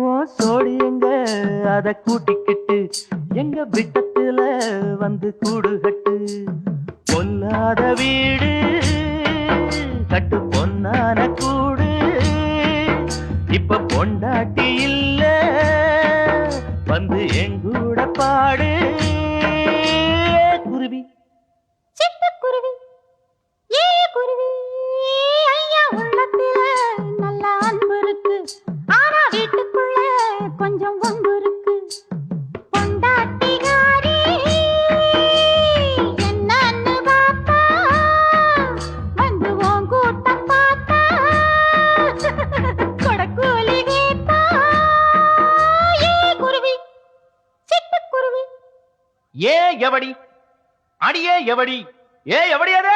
ஓ சோடி எங்க அத கூட்டிக்கிட்டு எங்க விட்டத்துல வந்து கூடு கட்டு பொல்லாத வீடு கட்டு பொன்னான கூடு இப்ப பொண்டாட்டி இல்ல வந்து எங்கூட பாடு குருவி சிட்டுக்குருவி ஏ குருவி ஐயா உள்ளத்துல நல்ல அன்பு இருக்கு ஆனா வீட்டுக்குள்ள கொஞ்சம் வம்பு இருக்கு பொண்டாட்டிகாரி என்னன்னு பாப்பா வந்து உன் கூட்டம் பார்த்தா கொடக்கூலி கேட்டா ஏ குருவி சிட்டுக்குருவி ஏ எவடி அடியே எவடி ஏ எவடி அது